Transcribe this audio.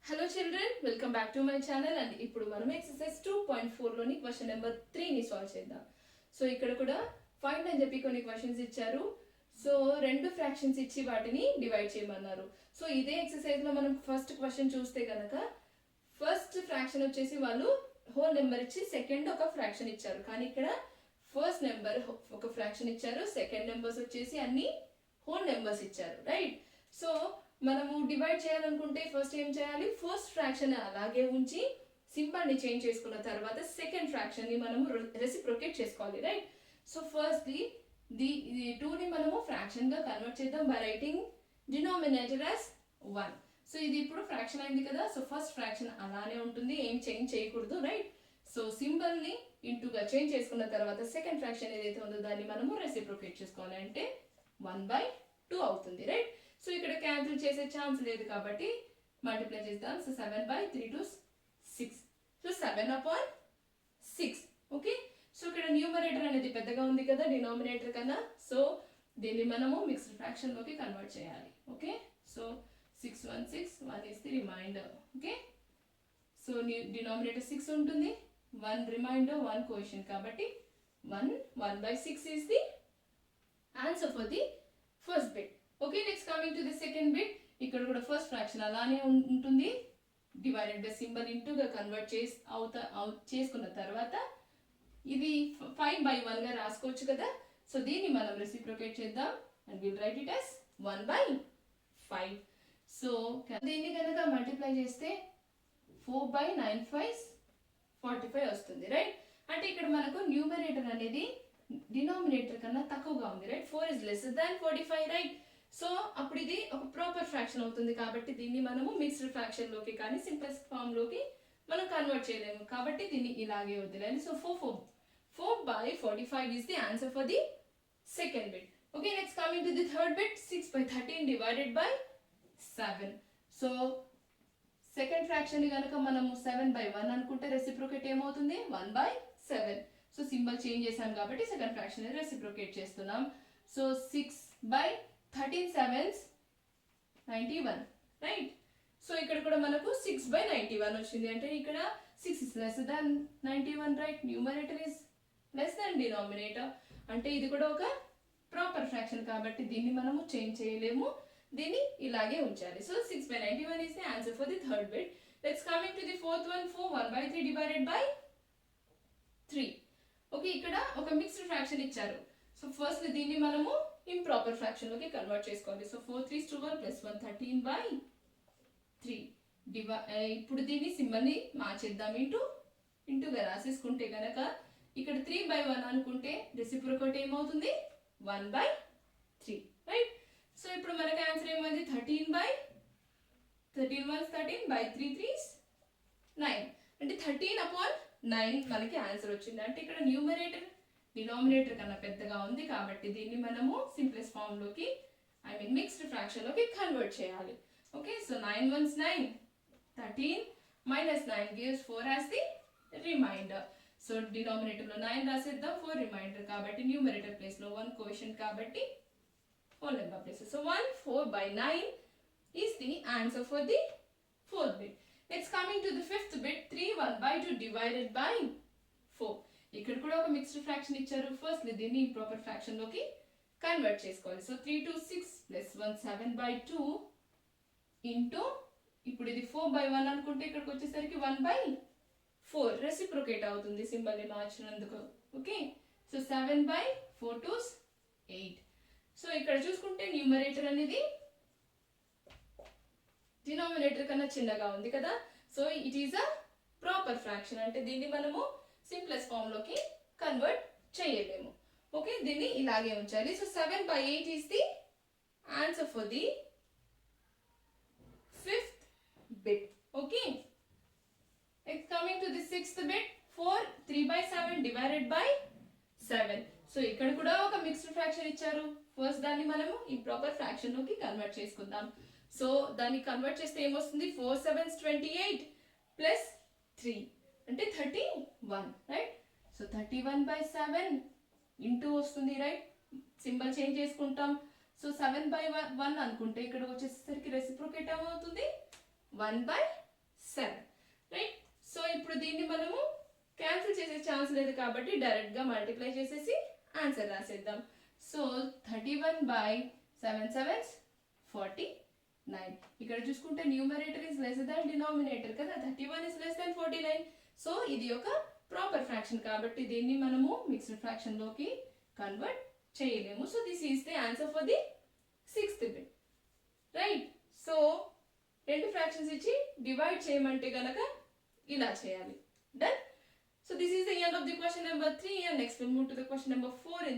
Hello children, welcome back to my channel and ఇప్పుడు మనం exercise 2.4 లోని క్వశ్చన్ నెంబర్ 3 ని సాల్వ్ చేద్దాం. సో ఇక్కడ కూడా ఫైండ్ అని చెప్పి కొన్ని క్వశ్చన్స్ ఇచ్చారు. సో రెండు ఫ్రాక్షన్స్ ఇచ్చి వాటిని డివైడ్ చేయమన్నారు. సో ఇదే ఎక్సర్సైజ్ లో మనం ఫస్ట్ క్వశ్చన్ చూస్తే గనక ఫస్ట్ ఫ్రాక్షన్ వచ్చేసి వాళ్ళు హోల్ నెంబర్ ఇచ్చి సెకండ్ ఒక ఫ్రాక్షన్ ఇచ్చారు. కానీ ఇక్కడ ఫస్ట్ నెంబర్ ఒక ఫ్రాక్షన్ ఇచ్చారు, సెకండ్ నెంబర్స్ వచ్చేసి అన్ని హోల్ నెంబర్స్ ఇచ్చారు, రైట్? సో మనము డివైడ్ చేయాలనుకుంటే ఫస్ట్ ఏం చేయాలి, ఫస్ట్ ఫ్రాక్షన్ అలాగే ఉంచి సింబల్ ని చేంజ్ చేసుకున్న తర్వాత సెకండ్ ఫ్రాక్షన్ ని మనము రెసిప్రోకేట్ చేసుకోవాలి, రైట్? సో ఫస్ట్ ది 2 ని మనము ఫ్రాక్షన్ గా కన్వర్ట్ చేద్దాం by writing denominator as 1. So ఇది ఇప్పుడు ఫ్రాక్షన్ అయింది కదా, సో ఫస్ట్ ఫ్రాక్షన్ అలానే ఉంటుంది, ఏం చేంజ్ చేయకూడదు, రైట్? సో సింబల్ ని ఇంటూగా చేంజ్ చేసుకున్న తర్వాత సెకండ్ ఫ్రాక్షన్ ఏదైతే ఉందో దాన్ని మనము రెసిప్రోకేట్ చేసుకోవాలి, అంటే 1/2 అవుతుంది, రైట్? సో ఇక్కడ క్యాన్సిల్ చేసే ఛాన్స్ లేదు కాబట్టి మల్టిప్లై చేద్దాం. So 7/3 to 6. So 7/6. Okay, so ఇక్కడ న్యూమరేటర్ అనేది పెద్దగా ఉంది కదా డినామినేటర్ కన్నా, సో దీన్ని మనము మిక్స్డ్ ఫ్రాక్షన్ లోకి కన్వర్ట్ చేయాలి. Okay, so 6 1 6 1 is the remainder. Okay, so denominator 6 ఉంటుంది, 1 రిమైండర్ 1 కోఎఫిషియంట్ కాబట్టి 1/6 is the answer for the first bit. Okay, next coming to the second bit. ఇక్కడ కూడా ఫస్ట్ ఫ్రాక్షన్ అలానే ఉంటుంది, డివైడెడ్ బై సింబల్ ఇంటూగా కన్వర్ట్ చేసుకున్న తర్వాత ఇది 5/1 గా రాసుకోవచ్చు కదా. సో దీన్ని మనం రెసిప్రోకేట్ చేద్దాం and will write it as 1/5. So దీన్ని కనుక మల్టిప్లై చేస్తే 4/9 5 45 వస్తుంది, రైట్? అంటే ఇక్కడ మనకు న్యూమరేటర్ అనేది డినామినేటర్ కన్నా తక్కువగా ఉంది, right? 4 is lesser than 45, right? So అప్పుడు ఇది ఒక ప్రాపర్ ఫ్రాక్షన్ అవుతుంది కాబట్టి దీన్ని మనము మిక్స్డ్ ఫ్రాక్షన్ లోకి కానీ సింప్లెస్ట్ ఫామ్ లోకి మనం కన్వర్ట్ చేయలేము కాబట్టి దీన్ని ఇలాగే వదిలేయాలి. So 4/45 is the answer for the second bit. Okay, next coming to the third bit, 6/13 divided by 7. So second fraction ని గనక మనము 7/1 అనుకుంటే రెసిప్రోకేట్ ఏమవుతుంది, 1/7. సో సింబల్ చేంజ్ చేసాం కాబట్టి సెకండ్ ఫ్రాక్షన్ ని రెసిప్రోకేట్ చేస్తున్నాం. So 6/13 7s 91, right? సో ఇక్కడ కూడా మనకు 6/91 వచ్చింది, అంటే ఇక్కడ 6 is less than 91, right? Numerator is less than denominator, అంటే ఇది కూడా ఒక ప్రాపర్ ఫ్రాక్షన్ కాబట్టి దీన్ని మనము చేంజ్ చేయలేము, దీన్ని ఇలాగే ఉంచాలి. So 6/91 is the answer for the third bit. Let's coming to the fourth one, 1/3 divided by 3. Okay, ఇక్కడ ఒక మిక్స్డ్ ఫ్రాక్షన్ ఇచ్చారు. సో ఫస్ట్ దీన్ని మనము ఇంప్రాపర్ ఫ్రాక్షన్ లోకి కన్వర్ట్ చేసుకోవాలి. So 4 3s to 1 + 1 13/3. ఇప్పుడు దీన్ని సింబల్ ని మార్చేద్దాం, ఇంటూగా రాసేసుకుంటే కనుక ఇక్కడ 3/1 అనుకుంటే రెసిప్రోకేట్ ఏమవుతుంది, 1/3, రైట్? సో ఇప్పుడు మనకి ఆన్సర్ ఏమైంది, 13 1s 13 by 3 3s 9, అంటే 13/9 మనకి ఆన్సర్ వచ్చింది. అంటే ఇక్కడ న్యూమరేటర్ డినామినేటర్ కన్నా పెద్దగా ఉంది కాబట్టి దీన్ని మనము సింప్లెస్ట్ ఫామ్ లోకి మిక్స్డ్ ఫ్రాక్షన్ లోకి కన్వర్ట్ చేయాలి. Okay, so 9 1s 9, 13 minus 9 gives 4 as the remainder. So denominator లో 9 రాసేద్దాం, 4 రిమైండర్ కాబట్టి న్యూమరేటర్ ప్లేస్ లో 1 కోఎఫిషియంట్ కాబట్టి whole number place. So 4/9 is the answer for the fourth bit. Next coming to the fifth bit, 3 1/2 divided by 4. ఇక్కడ కూడా ఒక mixed fraction ఇచ్చారు. First దీన్ని proper fraction లోకి కన్వర్ట్ చేసుకోవాలి. సో 3 to 6 + 1 7/2 ఇంటూ ఇప్పుడు ఇది 4/1 అనుకుంటే ఇక్కడికి వచ్చేసరికి 1/4 రెసిప్రోకేట్ అవుతుంది సింబల్ ని మార్చినందుకు. Okay, so 7/4 to 8. సో ఇక్కడ చూసుకుంటే న్యూమరేటర్ అనేది డినామినేటర్ కన్నా చిన్నగా ఉంది కదా, so it is a proper fraction, అంటే దీన్ని మనము సింప్లెస్ట్ ఫామ్ లోకి కన్వర్ట్ చేయలేము. ఓకే, దీన్ని ఇలాగే ఉంచాలి. So 7/8 is the answer for the fifth bit. ఓకే, next coming to the sixth bit, 3/7 divided by 7. So ఇక్కడ కూడా ఒక మిక్స్డ్ ఫ్రాక్షన్ ఇచ్చారు. ఫస్ట్ దాన్ని మనము ఇంప్రాపర్ ఫ్రాక్షన్ లోకి కన్వర్ట్ చేసుకుందాం. సో దాన్ని కన్వర్ట్ చేస్తే ఏమొస్తుంది, 4 7s 28 + 3 అంటే 31, రైట్? సో 31/7 ఇంటూ వస్తుంది, రైట్? సింబల్ చేంజ్ చేసుకుంటాం. సో 7/1 అనుకుంటే ఇక్కడ వచ్చేసరికి రెసిప్రోకేట్ ఏమవుతుంది, 1/7. 7, రైట్. సో ఇప్పుడు దీన్ని మనము క్యాన్సిల్ చేసే ఛాన్స్ లేదు కాబట్టి డైరెక్ట్ గా మల్టిప్లై చేసేసి ఆన్సర్ రాసేద్దాం. So 31/7 7s 49. ఇక్కడ చూసుకుంటే numerator is less than denominator కదా, 31 ఇస్ లెస్ దాన్ 49. సో ఇది ఒక ప్రాపర్ ఫ్రాక్షన్ కాబట్టి దీన్ని మనము మిక్స్డ్ ఫ్రాక్షన్ లోకి కన్వర్ట్ చేయలేము. So this is the answer for the 6th bit, right. So రెండు ఫ్రాక్షన్స్ ఇచ్చి డివైడ్ చేయమంటే గనక ఇలా చేయాలి. Done. So this is the end of the question number 3, and next we'll move to the question number 4 in